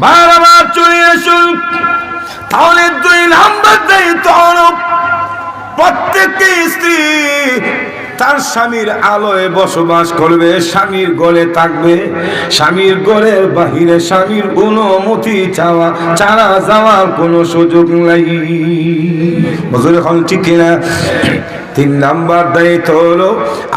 বারবার চলে আসুন। তাহলে 2 নাম্বার দায়িত্ব হলো প্রত্যেকটি স্ত্রী তার স্বামীর আলোয় বসবাস করবে, স্বামীর গলে থাকবে, স্বামীর গলের বাহিরে স্বামীর অনুমতি ছাড়া যাওয়ার কোনো সুযোগ নাই। বুঝলে এখন ঠিক কিনা? 3 নাম্বার দায়িত্ব হলো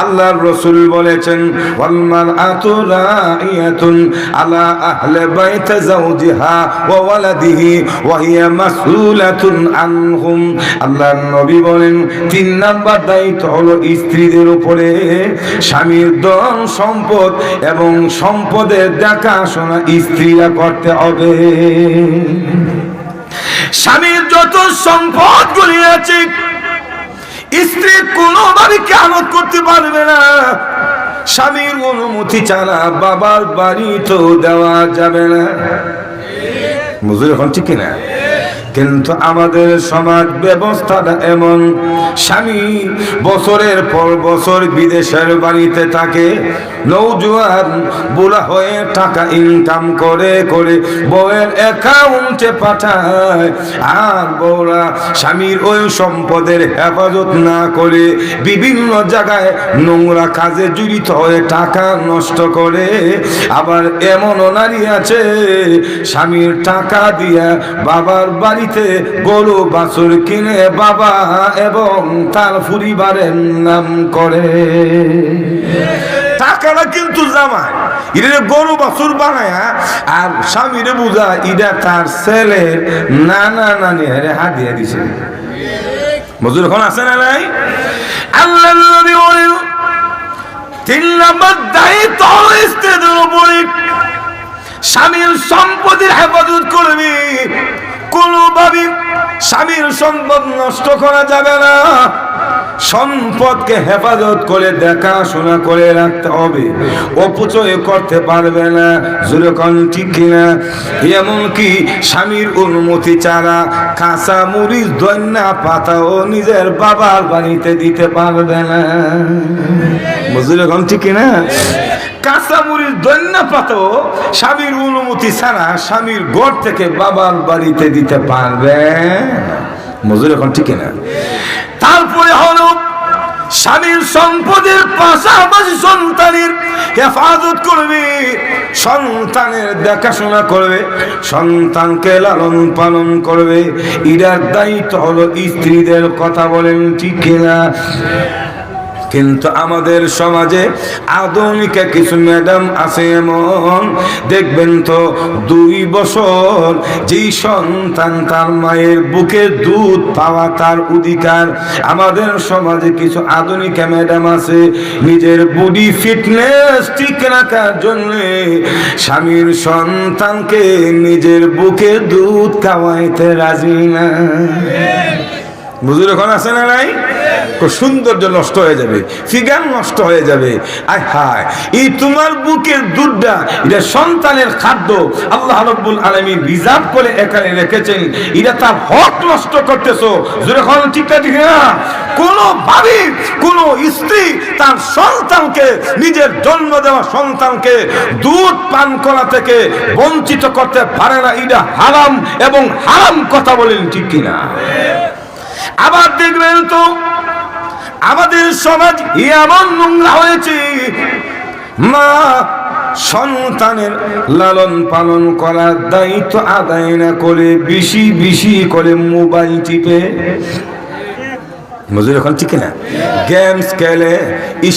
আল্লাহর রাসূল বলেছেন ওয়াল মারআতু রাইয়াতুন আলা আহলি বাইতি যাওজিহা ওয়া ওয়ালাদিহি ওয়া হিয়া মাসউলাতুন আনহুম। আল্লাহর নবী বলেন 3 নাম্বার দায়িত্ব হলো স্ত্রীদের উপরে স্বামীর ধন সম্পদ এবং সম্পদের দেখাশোনা স্ত্রীরা করতে হবে। স্বামীর যত সম্পদগুলি আছে স্ত্রী কোনোভাবে খেয়ানত করতে পারবে না। স্বামীর অনুমতি ছাড়া বাবার বাড়ি তো দেওয়া যাবে না। বুঝলে এখন ঠিক কিনা? কিন্তু আমাদের সমাজ ব্যবস্থাটা এমন, স্বামী বছরের পর বছর বিদেশের বাড়িতে থাকে, নৌজোয়ান বুড়া হয়ে টাকা ইনকাম করে করে বউয়ের অ্যাকাউন্টে পাঠায়, আর বউরা স্বামীর ওই সম্পদের হেফাজত না করে বিভিন্ন জায়গায় নোংরা কাজে জড়িত হয়ে টাকা নষ্ট করে। আবার এমনও নারী আছে স্বামীর টাকা দিয়া বাবার বাড়ি গরু বাছুর কিনে বাবা এবং তার পরিবারের নাম করে। টাকাটা কিন্তু জামাই এটা গরু বাছুর বানায় আর স্বামীরে বুঝা এটা তার ছেলের নানা নানি হাদিয়া দিছে। মজুর এখন আছে না নাই? আল্লাহ নবী বলেন 3 নম্বর দায়িত্ব স্ত্রীদের উপরে স্বামীর সম্পদের হেফাজত করবে। কোনোভাবে স্বামীর সম্পদ নষ্ট করা যাবে না। সম্পদকে হেফাজত করে দেখাশোনা করে রাখতে হবে, অপচয় করতে পারবে না। যেরকম ঠিক কিনা? এমনকি স্বামীর অনুমতি ছাড়া কাঁচা মরিচ ধনিয়া পাতাও নিজের বাবার বাড়িতে দিতে পারবে না। যেরকম ঠিক কিনা? কাঁচামরিচ ধনিয়া পাতাও স্বামীর অনুমতি ছাড়া স্বামীর ঘর থেকে বাবার বাড়িতে দিতে পারবে। মজুর এখন ঠিক না? তারপরে হলো স্বামীর সম্পদের পাশাপাশি সন্তানের হেফাজত করবে, সন্তানের দেখাশোনা করবে, সন্তানকে লালন পালন করবে। এটার দায়িত্ব হলো স্ত্রীদের। কথা বলেন ঠিক কিনা? কিন্তু আমাদের সমাজে আধুনিক কিছু ম্যাডাম আছে এমন, দেখবেন তো 2 বছর যেই সন্তান তার মায়ের বুকে দুধ পাওয়া তার অধিকার। আমাদের সমাজে কিছু আধুনিক ম্যাডাম আছে নিজের বডি ফিটনেস ঠিক রাখার জন্য স্বামীর সন্তানকে নিজের বুকে দুধ খাওয়াইতে রাজি না। বুঝুর এখন আছে না নাই? সৌন্দর্য নষ্ট হয়ে যাবে, ফিগার নষ্ট হয়ে যাবে। আয় হায়, এই তোমার বুকের দুধটা এটা সন্তানের খাদ্য, আল্লাহ রাব্বুল আলামিন রিজার্ভ করে এখানে রেখেছেন, এটা তার হক নষ্ট করতেছো। যখন ঠিকটা ঠিক না? কোনোভাবে কোনো স্ত্রী তার সন্তানকে, নিজের জন্ম দেওয়া সন্তানকে দুধ পান করা থেকে বঞ্চিত করতে পারে না। এটা হারাম, এবং হারাম কথা বলেন ঠিক কিনা? আবার দেখবেন তো আমাদের সমাজ এমন নোংরা হয়েছে, মা সন্তানের লালন পালন করার দায়িত্ব আদায় না করে বেশি বেশি করে মোবাইল টিপে, মজুর এখন ঠিক না, গেমস খেলে,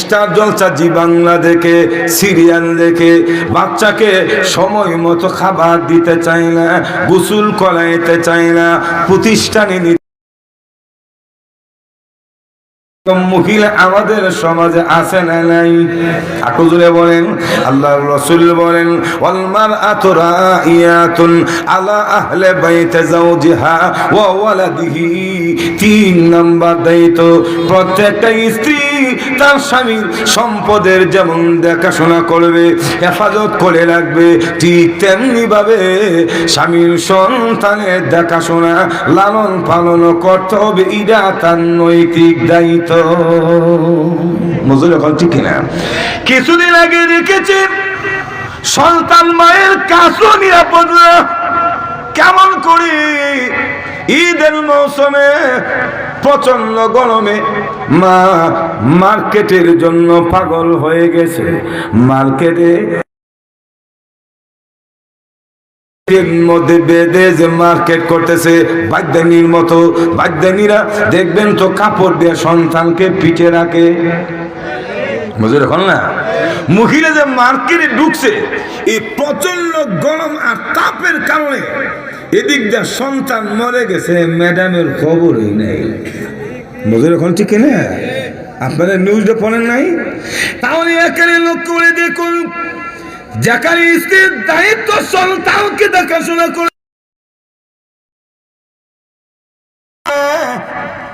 স্টার জলসা জি বাংলা দেখে, সিরিয়াল দেখে, বাচ্চাকে সময় মতো খাবার দিতে চায় না, গোসল করাইতে চায় না, প্রতিষ্ঠানে মহিলা আমাদের সমাজে আছে না নাই? আকুজুরে বলেন, আল্লাহর রাসূল বলেন ওয়াল মারআতু রাইয়াতুন আলা আহলি বাইতি যাওজিহা ওয়া ওয়ালাদিহি। 3 নাম্বার দায়িত্ব প্রত্যেকটা স্ত্রী তার স্বামীর সম্পদের যেমন দেখাশোনা করবে, হেফাজত করে রাখবে, ঠিক তেমনি ভাবে স্বামীর সন্তানের দেখাশোনা লালন পালন করতে হবে। এটা তার নৈতিক দায়িত্ব। মজুর এখন ঠিক কিনা? কিছুদিন আগে দেখেছি সন্তান মায়ের কাছেও নিরাপদ না। কেমন করি ঈদের মৌসুমে প্রচন্ড গরমে মা মার্কেটের জন্য পাগল হয়ে গেছে। মার্কেটে মধ্যে বেঁধে যে মার্কেট করতেছে বাদ্যানির মতো। বাদ্যানিরা দেখবেন তো কাপড় দিয়ে সন্তানকে পিঠে রাখে, বুঝে রাখুন না। মহিলা যে মার্কেটে ঢুকছে এই প্রচন্ড গরম আর তাপের কারণে এদিক দিয়ে সন্তান মরে গেছে, ম্যাডামের খবরই নেই, বুঝে রাখুন ঠিক না? আপনারা নিউজটা পড়েন নাই? তাহলে এখানে লক্ষ্য করে দেখুন, যেখানে স্ত্রীর দায়িত্ব সন্তানকে দেখাশোনা করে,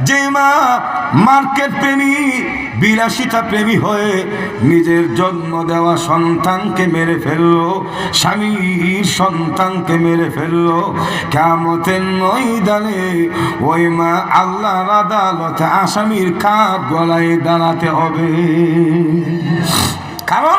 যে মা মার্কেট প্রেমী বিলাসিতা প্রেমী হয়ে নিজের জন্ম দেওয়া সন্তানকে মেরে ফেললো, স্বামীর সন্তানকে মেরে ফেললো, কিয়ামতের ময়দানে ওই মা আল্লাহর আদালতে আসামির কাঠ গলায় দাঁড়াতে হবে। কারণ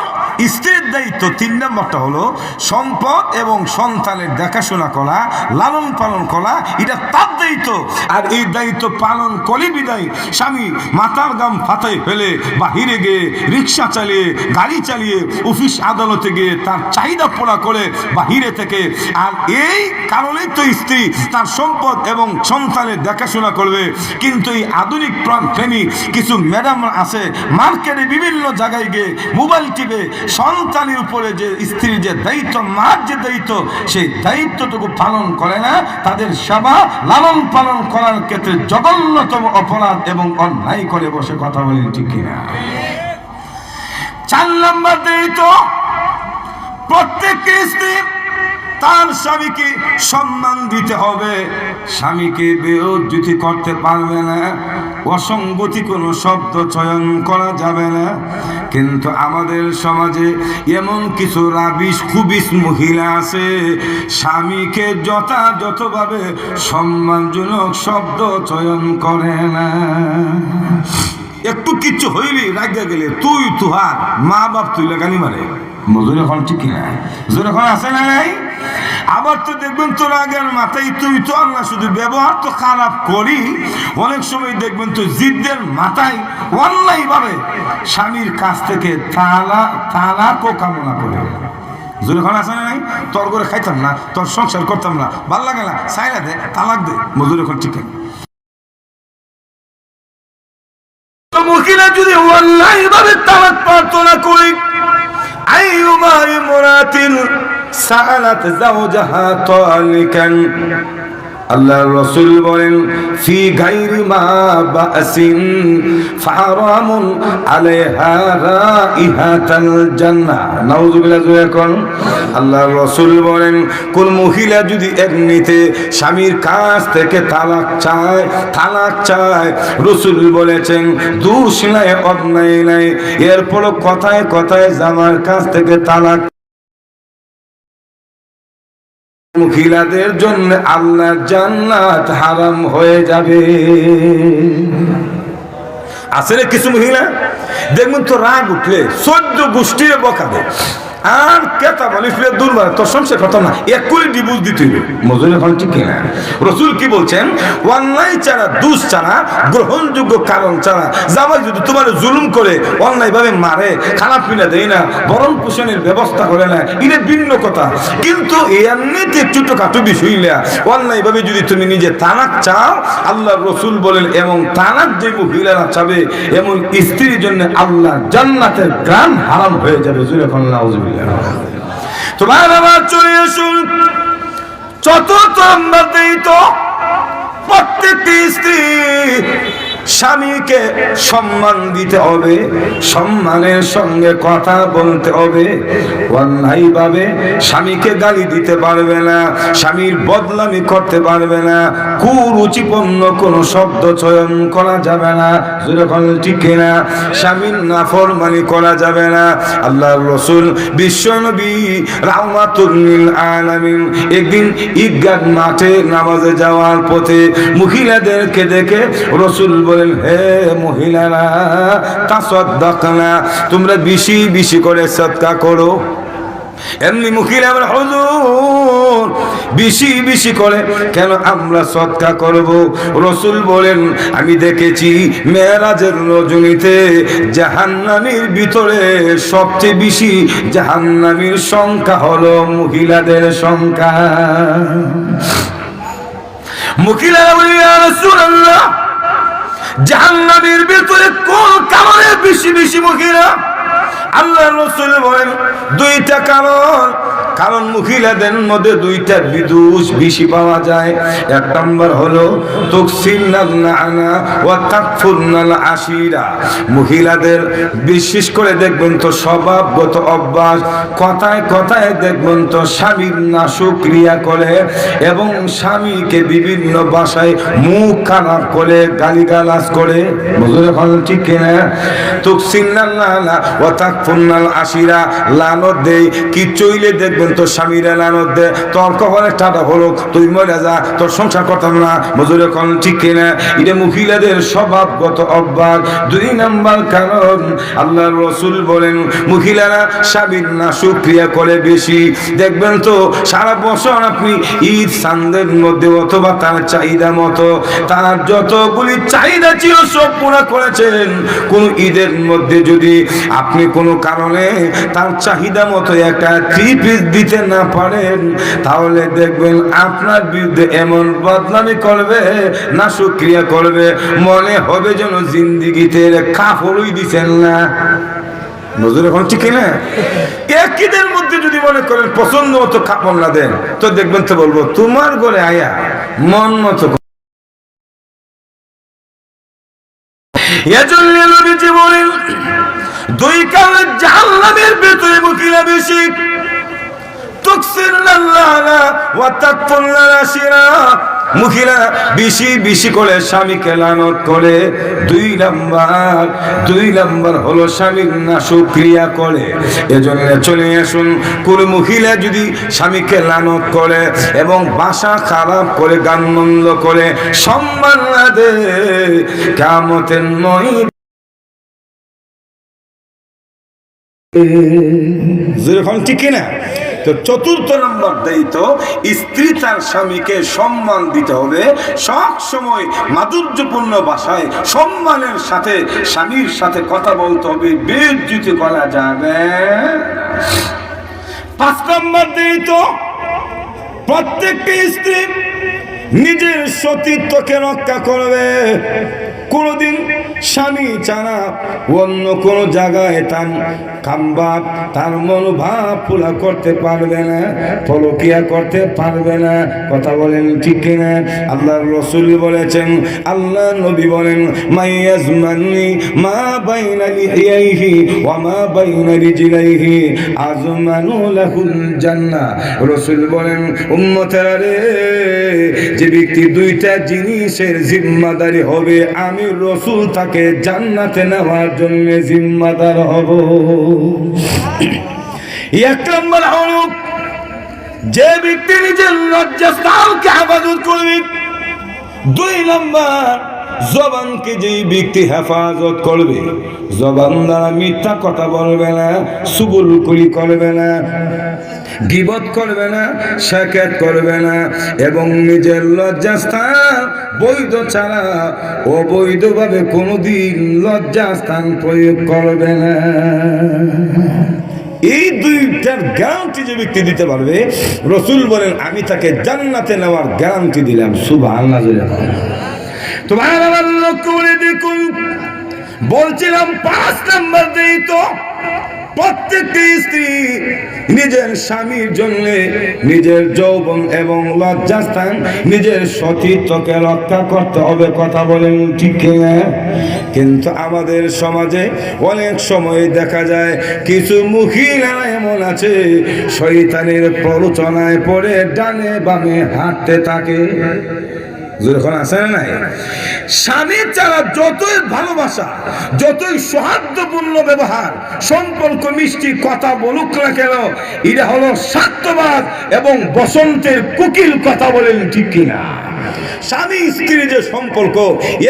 স্ত্রীর দায়িত্ব 3 নম্বরটা হলো সম্পদ এবং সন্তানের দেখাশোনা করা, লালন পালন করা, এটা তার দায়িত্ব। আর এই দায়িত্ব পালন করে বিদায় স্বামী মাথার গাম ফাতায় ফেলে বাহিরে গিয়ে রিক্সা চালিয়ে, গাড়ি চালিয়ে, অফিস আদালতে গিয়ে তার চাহিদা পুরা করে বাহিরে থেকে। আর এই কারণেই তো স্ত্রী তার সম্পদ এবং সন্তানের দেখাশোনা করবে। কিন্তু এই আধুনিক প্রেমী কিছু ম্যাডাম আছে, মার্কেটে বিভিন্ন জায়গায় গিয়ে মোবাইল টিপে সন্তানের উপরে যে স্ত্রীর যে দায়িত্ব, মার যে দায়িত্ব, সেই দায়িত্বটুকু পালন করে না। তাদের সেবা লালন পালন করার ক্ষেত্রে জঘন্যতম অপরাধ এবং অন্যায় করে বসে কথা বলেন ঠিক কিনা? 4 নম্বর দায়িত্ব, প্রত্যেক স্ত্রী তার স্বামীকে সম্মান দিতে হবে। স্বামীকে বেইজ্জতি করতে পারবে না, অসঙ্গতি কোনো শব্দ চয়ন করা যাবে না। কিন্তু আমাদের সমাজে এমন কিছু রাবিশ খুবিশ মহিলা আছে, স্বামীকে যথাযথভাবে সম্মানজনক শব্দ চয়ন করে না। একটু কিচ্ছু হইলি রাগা গেলে তুই তুহার মা বাপ তুই লাগানি মারে, মজুর এখন ঠিক কিনা? মজুর এখন আছে না নাই? আবার তো দেখবেন তো রাগের মাথায় তুই তো আল্লাহ, শুধু ব্যবহার তো খারাপ করি। অনেক সময় দেখবেন তো জিদ্দের মাথায় অন্যায় ভাবে স্বামীর কাছ থেকে তালাকও কামনা করে। জোরে এখন আছে না নাই? তোর করে খাইতাম না, তোর সংসার করতাম না, ভাল লাগে না, সাইলা দে, তালাক দে, মজুর এখন ঠিক কিনা? মহিলা যদি অন্যায় ভাবে তালাক প্রার্থনা করি, আইয়ুমা ইমরাতিন সাআলাত যাওজাহা তালিকান, আল্লাহর রাসূল বলেন ফি গায়রি মা বাসিন ফারামুন আলাইহা রাইহাতাল জান্নাহ। নাউযুবিল্লাহ। যখন আল্লাহর রাসূল বলেন কোন মহিলা যদি এমনিতে স্বামীর কাছ থেকে তালাক চায়, রাসূল বলেছেন দোষ নাই, অন্যায় নাই, এরপর কথায় কথায় জামার কাছ থেকে তালাক, মহিলাদের জন্য আল্লাহর জান্নাত হারাম হয়ে যাবে। আসলে কিছু মহিলা দেখবেন তো রাগ উঠলে 14 গোষ্ঠীর বকাবে, আর কেতা বলিস দুর্বার তোর সংসার কথা না, একুলি ডিভোর্স দিতে হবে। মজুর এখন ঠিক কিনা? রাসূল কি বলছেন? অন্যায় ছাড়া, দোষ ছাড়া, গ্রহণযোগ্য কারণ ছাড়া জামাই যদি তোমার জুলুম করে, অন্যায় ভাবে মারে, খানা পিনা দেয় না, ভরণ পোষণের ব্যবস্থা করে না, এটা ভিন্ন কথা। কিন্তু এমনিতে ছোটখাটো বিষয় অন্যায় ভাবে যদি তুমি নিজে তালাক চাও, আল্লাহ রাসূল বলেন এবং তালাক যে মহিলারা চাবে এমন স্ত্রীর জন্য আল্লাহ জান্নাতের গ্রাম হারাম হয়ে যাবে। তোমার আবার চলে আসুন চতুর্থ নম্বর দায়িত্ব, প্রত্যেকটি স্ত্রী স্বামীকে সম্মান দিতে হবে, সম্মানের সঙ্গে কথা বলতে হবে। অন্যায় ভাবে স্বামীকে গালি দিতে পারবে না, স্বামীর বদনামি করতে পারবে না, কুরুচিপূর্ণ কোনো শব্দ চয়ন করা যাবে না, যেরকম ঠিক না, স্বামীর নাফরমানি করা যাবে না। আল্লাহর রাসূল বিশ্বনবী রাহমাতুল লিল আলামিন একদিন ঈদগাহ মাঠে নামাজে যাওয়ার পথে মহিলাদেরকে দেখে রাসূল বলেন, হে মহিলারা তাসাদদাকনা, তোমরা বেশি বেশি করে সদকা করো। এমনি মহিলা বলে হুজুর বেশি বেশি করে কেন আমরা সদকা করব? রাসূল বলেন আমি দেখেছি মেরাজের রজনীতে জাহান্নামীর ভিতরে সবচেয়ে বেশি জাহান্নামীর সংখ্যা হলো মহিলাদের সংখ্যা। মহিলারা বলে ইয়া রাসূলুল্লাহ জাহান্নামের ভিতরে কোন কারণে বেশি বেশি মহিলা? আল্লাহ রাসূল বলেন দুইটা কারণ মহিলাদের মধ্যে দুইটা বিদোষ বেশি পাওয়া যায়। এক নম্বর হলো তুকসিরনাল নানা ওয়া তাকফুরনাল আশিরা। মহিলাদের বিশেষ করে দেখবেন তো স্বভাবগত অভ্যাস, কথায় কথায় দেখবেন তো স্বামীর নাশুক্রিয়া করে এবং স্বামীকে বিভিন্ন ভাষায় মুখ খারাপ করে গালিগালাজ করে। বুঝলে ভালো ঠিক কিনা? তুকসিরনাল নানা ওয়া তাকফুরনাল আশিরা লানত দেয় কি চইলে দেখবেন তো স্বামীরা লানত দেয়, তর্ক হলে টাটা হলো তুই মরে যা তোর সংসার করতাম না। মজুরে কোন ঠিক কিনা? এটা মহিলাদের স্বভাবগত অভ্যাস। দুই নাম্বার কারণ আল্লাহর রাসূল বলেন মহিলারা স্বামীর নাশুক্রিয়া করে বেশি। দেখবেন তো সারা বছর আপনি ঈদ চাঁদের মধ্যে অথবা তার চাহিদা মতো তার যতগুলি চাহিদা ছিল সব পুরা করেছেন, কোন ঈদের মধ্যে যদি আপনি কোনো কারণে তার চাহিদা মতো একটা 3 পিস দিতে না পারেন তাহলে দেখবেন আপনার বিরুদ্ধে এমন বদনামি করবে, নাশুক্রিয়া করবে, মনে হবে যেন জিন্দিগিতে কাফরই দিচ্ছেন না। নজর এখন ঠিক না? একদিনের মধ্যে যদি মনে করেন পছন্দ মতো কাপড় না দেন তো দেখবেন তো বলবো তোমার ঘরে আয়া মন মতো। এজন্য নবীজি বলেন দুই কারণে জাহান্নামের ভিতরে মহিলা বেশি। মহিলা বেশি বেশি করে স্বামীকে লানত করে। দুই নাম্বার হলো স্বামীর নাশুক্রিয়া করে। এজন্য চলে আসুন কোন মহিলা যদি স্বামীকে লানত করে এবং ভাষা খারাপ করে গানমন্দ করে সম্মান না দেয় কিয়ামতের ময়দানে যেরকম ঠিক না। তো চতুর্থ নম্বর দায়িত্ব স্ত্রী তার স্বামীকে সম্মান দিতে হবে, সব সময় মাধুর্যপূর্ণ ভাষায় সম্মানের সাথে স্বামীর সাথে কথা বলতে হবে, বেইজ্জতি করা যাবে। 5 নম্বর দায়িত্ব প্রত্যেকটা স্ত্রী নিজের সতীত্বকে রক্ষা করবে। কোনদিন স্বামী ছাড়া অন্য কোন জায়গায় তার কামভাব তার মনোভাব পুরা করতে পারবে না, পরকিয়া করতে পারবে না। কথা বলেন ঠিক কিনা? আল্লাহর রাসূল বলেছেন, আল্লাহ নবী বলেন মাইয়াজমানি মা বাইনা লিহিয়াইহি ওয়া মা বাইনা রিজলাইহি আযমানু লাহুল জান্নাহ। রাসূল বলেন উম্মতেরা রে, যে ব্যক্তি দুইটা জিনিসের জিম্মাদারি হবে আমি রাসূল তাকে জান্নাতে নেওয়ার জন্য জিম্মাদার হব। এক নম্বর হলো যে ব্যক্তি নিজের লজ্জাস্থানকে হেফাজত করবে। 2 নম্বর জবানকে যেই ব্যক্তি হেফাজত করবে, জবান দ্বারা মিথ্যা কথা বলবে না, চুগলখড়ি করবে না, গীবত করবে না, শাকাত করবে না এবং নিজের লজ্জাস্থান বৈধ ছাড়া অবৈধভাবে কোনোদিন লজ্জাস্থান প্রয়োগ করবে না। এই দুইটার গ্যারান্টি যে ব্যক্তি দিতে পারবে রাসূল বলেন আমি তাকে জান্নাতে নেওয়ার গ্যারান্টি দিলাম। সুবহানাল্লাহ। তো ভাইরা লক্ষ্য করে দেখুন, বলছিলাম 5 নম্বর দায়িত্ব প্রত্যেকটি স্ত্রী নিজের স্বামীর জন্য নিজের যৌবন এবং লজ্জাস্থান নিজের সতীত্বকে রক্ষা করতে হবে। কথা বলেন ঠিক কিনা? কিন্তু আমাদের সমাজে অনেক সময় দেখা যায় কিছু মহিলা এমন আছে শয়তানের প্ররোচনায় পড়ে ডানে বামে হাঁটতে থাকে। যখন আসে না নাই স্বামী ছাড়া যতই ভালোবাসা, যতই সৌহার্দ্যপূর্ণ ব্যবহার, সম্পর্ক মিষ্টি কথা বলুক না কেন, এটা হলো স্বার্থবাদ এবং বসন্তের কোকিল। কথা বলেন ঠিক কিনা? স্বামী স্ত্রীর যে সম্পর্ক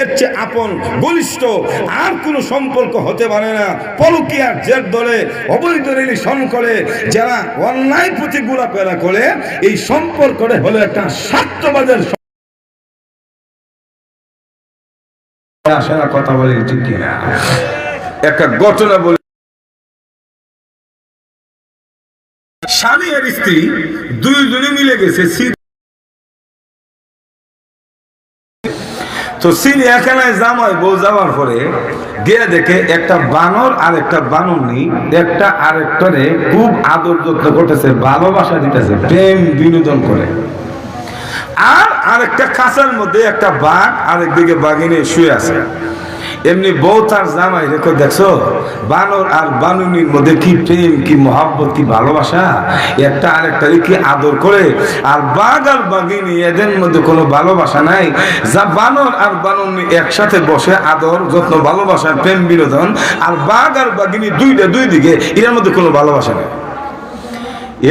এর চেয়ে আপন ঘনিষ্ঠ আর কোনো সম্পর্ক হতে পারে না। পরকীয়ার জের ধরে অবৈধ রিলেশন করে যারা অন্যায় প্রতিগুলা পেরা করে, এই সম্পর্কটা হলো একটা স্বার্থবাদের আসে না। কথা বলে ঠিক কিনা? একটা ঘটনা বলে, স্বামী আর স্ত্রী দুইজনে মিলে গেছে তো চিড়িয়াখানায় জামাই বউ যাওয়ার পরে গিয়ে দেখে একটা বানর আর একটা বানরনি একটা আরেকটারে খুব আদর যত্ন করতেছে, ভালোবাসা দিতেছে, প্রেম বিনোদন করে। আর আরেকটা খাঁচার মধ্যে একটা বাঘ আরেকদিকে বাঘিনী শুয়ে আছে। এমনি বউ তার জামাই রেখো, দেখছো বানর আর বানুনির মধ্যে কি প্রেম, কি মহাব্বত, কি ভালোবাসা, একটা আরেকটারে কি আদর করে। আর বাঘ আর বাঘিনী এদের মধ্যে কোনো ভালোবাসা নাই। যা বানর আর বানুনি একসাথে বসে আদর যত্ন ভালোবাসা প্রেম বিনোদন, আর বাঘ আর বাঘিনী দুই দিকে এর মধ্যে কোনো ভালোবাসা নেই।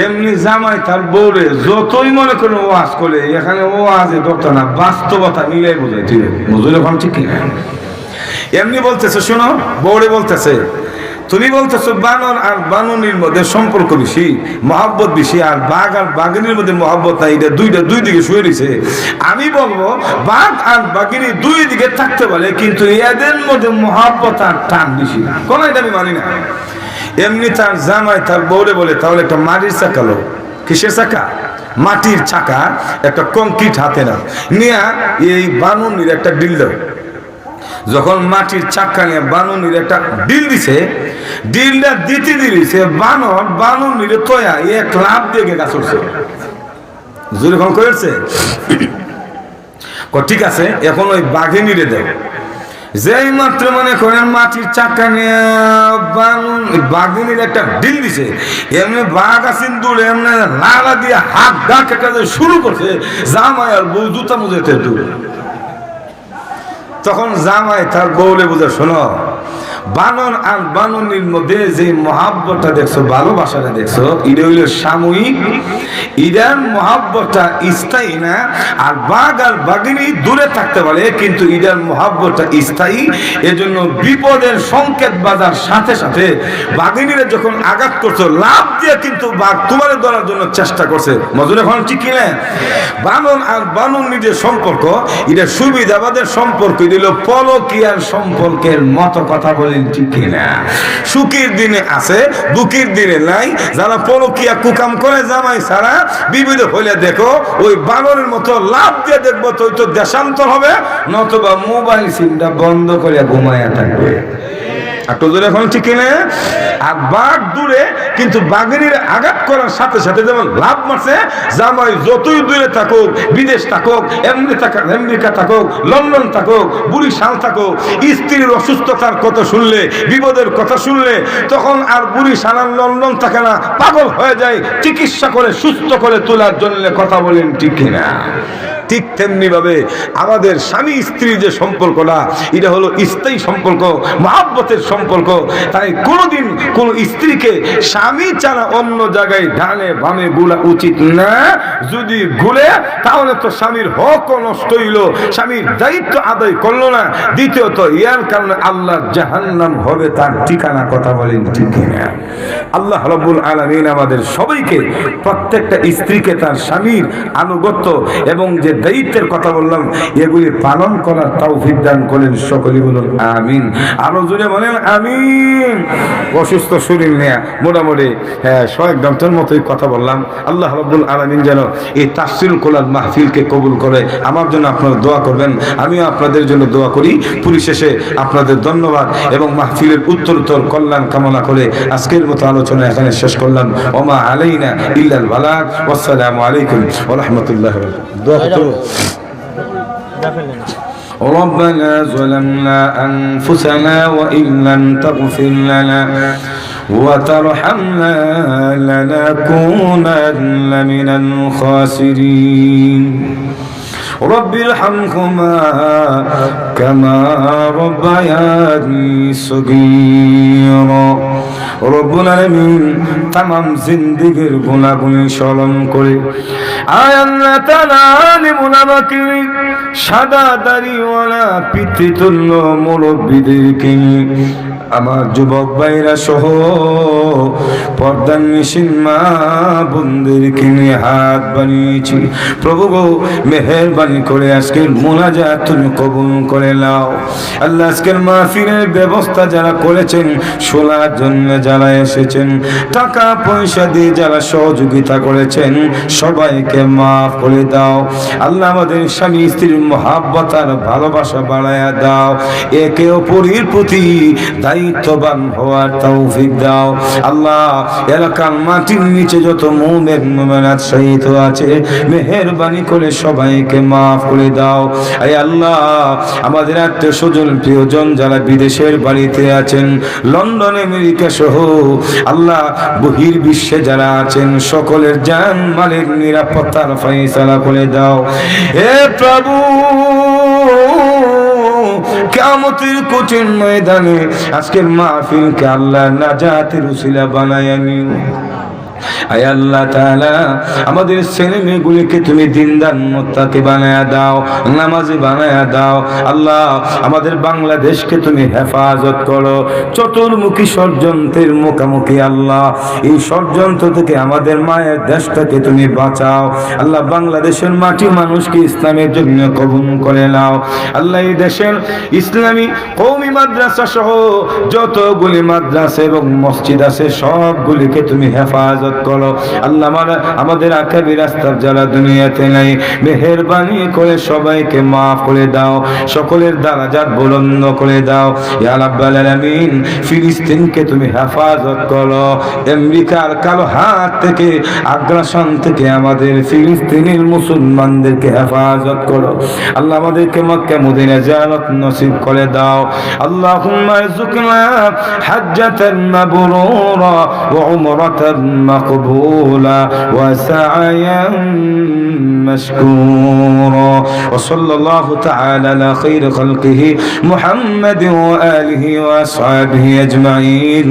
এমনি জামাই তার বউরে যতই মনে করে ওয়াজ করে, এখানে ওয়াজে দরকার না, বাস্তবতা মিলাই বোঝাই, ঠিক বুঝলে এখন ঠিক কিনা? এমনি বলতেছে, শোনো, বউরে বলতেছে, তুমি বলতেছো বানর আর বাননির মধ্যে সম্পর্ক বেশি, মহব্বত বেশি, আর বাঘ আর বাঘিনীর মধ্যে মহব্বত নাই, এটা দুই দিকে শুয়ে রয়েছে। আমি বলবো বাঘ আর বাঘিনী দুই দিকে থাকতে পারে, কিন্তু এদের মধ্যে মহব্বত আর টান বেশি, কোন এটা আমি মানি না। এমনি তার জামাই তার বউরে বলে, তাহলে একটা মাটির চাকা লো। কিসের চাকা? মাটির চাকা, একটা কংক্রিট হাতে না নিয়ে এই বানুনির একটা ডিল দাও। যখন মাটির চাক্কা নিয়ে বানুনির একটা ডিল দিছে, ডিলটা দিতে দিয়েছে বানর বানুনির তয়া এক লাভ দিয়ে গাছ উঠছে। জোরে কম করেছে। ঠিক আছে, এখন ওই বাঘিনীরে দেয়। যেই মাত্র মনে করেন মাটির চাক্কা নিয়ে বাঘিনীর একটা ডিল দিছে, এমনি বাঘ আসেন দূরে এমনি লাগা দিয়ে হাত গা কেটে শুরু করছে। জামাই আর বউ জুতা মুজেতে দূরে। তখন জামাই তার বউলে বুঝে, শোনো, বানর আর বাননির মধ্যে যে মহাব্বতটা দেখছো, ভালোবাসাটা দেখছো, এটা হইল সাময়িক, ইরার মহাব্বতটা স্থায়ী না। আর বাঘ আর বাঘিনী দূরে থাকতে পারে, কিন্তু ইরার মহাব্বতটা স্থায়ী। এজন্য বিপদের সংকেত বাজার সাথে সাথে বাঘিনীরা যখন আঘাত করছো, লাভ দিয়ে কিন্তু বাঘ তোমার ধরার জন্য চেষ্টা করছে। মজুর এখন ঠিক কিনা? বানর আর বাননির যে সম্পর্ক, এটা সুবিধাবাদের সম্পর্ক, দিল পরকীয়ার সম্পর্কের মতো। কথা বলেন ঠিক কিনা? সুখের দিনে আছে, দুঃখের দিনে নাই। যারা পরকীয়া কুকাম করে জামাই ছাড়া বিবিধ হইলে দেখো ওই বানরের মতো লাভ দিয়ে দেখবো, তো ওই তো দেশান্তর হবে, নতুবা মোবাইল সিমটা বন্ধ করে ঘুমায়া থাকবে। এখন ঠিক না? আর বাঘ দূরে, কিন্তু বাঘিনীর আঘাত করার সাথে সাথে যেমন লাভ মারছে, জামাই যতই দূরে থাকুক, বিদেশ থাকুক, আমেরিকা থাকুক, লন্ডন থাকুক, বরিশাল থাকুক, স্ত্রীর অসুস্থতার কথা শুনলে, বিপদের কথা শুনলে, তখন আর বরিশাল আর লন্ডন থাকে না, পাগল হয়ে যায় চিকিৎসা করে সুস্থ করে তোলার জন্য। কথা বলেন ঠিক কিনা? ঠিক তেমনি ভাবে আমাদের স্বামী স্ত্রীর যে সম্পর্কটা, এটা হলো স্থায়ী সম্পর্ক, মহাব্বতের সম্পর্ক। তাই কোনোদিন কোন স্ত্রীকে স্বামী ছাড়া অন্য জায়গায় ডানে বামে গুলা উচিত না। যদি গুলে, তাহলে তো স্বামীর হক নষ্ট হইল, স্বামীর দায়িত্ব আদায় করলো না। দ্বিতীয়ত ইয়ার কারণে আল্লাহ জাহান্নাম হবে তার ঠিকানা। কথা বলেন ঠিক কিনা? আল্লাহ রাব্বুল আলামিন আমাদের সবাইকে, প্রত্যেকটা স্ত্রীকে তার স্বামীর আনুগত্য এবং যে দায়িত্বের কথা বললাম, এগুলি পালন করার তৌফিক দান করেন। সকলে বলুন আমিন। আরো জোরে বলেন আমিন। অসুস্থ শরীর নিয়ে মোটামুটি 100 ঘন্টার মতোই কথা বললাম। আল্লাহ রাব্বুল আলামিন যেন এই তাফসীরুল কোরআন মাহফিলকে কবুল করে। আমার জন্য আপনারা দোয়া করবেন, আমিও আপনাদের জন্য দোয়া করি। পরিশেষে আপনাদের ধন্যবাদ এবং মাহফিলের উত্তরোত্তর কল্যাণ কামনা করে আজকের মতো আলোচনা এখানে শেষ করলাম। ওমা আলাইনা ইল্লাল বালাগ। আসসালামু আলাইকুম ওয়া রাহমাতুল্লাহি ওয়া বারাকাতুহু। ربنا ظلمنا أنفسنا وإن لم تغفر لنا وترحمنا لنكونن من الخاسرين رب ارحمهما كما ربياني صغيرا রব্বুল আলামিন তামাম জিন্দেগীর গুনাহগুলি স্মরণ করে আয় আল্লাহ তাআলা আলিমুল আমাকে সাদা দাড়িওয়ালা পিতৃতুল্য মুরব্বীদেরকে আমার যুবক ভাইরা সহ পর্দার নিশিন মা বোনদেরকে নিয়ে হাত বানিয়েছি। প্রভু গো মেহেরবানি করে আজকের মোনাজাত তুমি কবুল করে নাও। আল্লাহ আজকের মাহফিলের ব্যবস্থা যারা করেছেন, শোনার জন্য যারা এসেছেন, টাকা পয়সা দিয়ে যারা সহযোগিতা করেছেন, সবাইকে মাফ করে দাও। আল্লাহ আমাদের স্বামী স্ত্রীর মহাব্বত আর ভালোবাসা বাড়ায়া দাও। একে অপরের প্রতি দায়িত্ববান হওয়ার তৌফিক দাও। আল্লাহ এলাকার মাটির নিচে যত মুমিন মুমিনাত শহীদ আছে, মেহেরবানি করে সবাইকে মাফ করে দাও। আয় আল্লাহ আমাদের আত্মীয় স্বজন প্রিয়জন যারা বিদেশের বাড়িতে আছেন, লন্ডন আমেরিকা সহ আল্লাহ বহির বিশ্বে যারা আছেন, সকলের জান মালের নিরাপত্তার ফয়সালা করে দাও। হে প্রভু কিয়ামতের কঠিন ময়দানে আজকের মাহফিলকে আল্লাহ নাজাতের উসিলা বানায়া নিও। আয় আল্লাহ তাআলা আমাদের ছেলে মেয়েগুলিকে তুমি দিনদার মুত্তাকি বানায়া দাও, নামাজি বানায়া দাও। আল্লাহ আমাদের বাংলাদেশকে তুমি হেফাজত করো চতুর্মুখী ষড়যন্ত্রের মুখোমুখি। আল্লাহ এই ষড়যন্ত্র থেকে আমাদের মায়ের দেশটাকে তুমি বাঁচাও। আল্লাহ বাংলাদেশের মাটি মানুষকে ইসলামের জন্য কবুল করে নাও। আল্লাহ এই দেশের ইসলামী কওমি মাদ্রাসা সহ যতগুলি মাদ্রাসা এবং মসজিদ আছে সবগুলিকে তুমি হেফাজত করো। আল্লাহ আমাদের আকাবির রাস্তা যারা দুনিয়াতে নাই, মেহেরবানি করে সবাইকে মাফ করে দাও, সকলের দারাজাত বুলন্দ করে দাও। ইয়া রাব্বাল আলামিন ফিলিস্তিনকে তুমি হেফাজত করো, আমেরিকার কালো হাত থেকে আগ্রাসন থেকে আমাদের ফিলিস্তিনের মুসলমানদেরকে হেফাজত করো। আল্লাহ আমাদেরকে মক্কা মদিনা জিয়ারত নসিব করে দাও। আল্লাহুম্মা ইরযুকনা হাজ্জাতান মাবরুরা ওয়া উমরাতান مقبولا وسعيا مشكورا وصلى الله تعالى على خير خلقه محمد وآله وأصحابه أجمعين.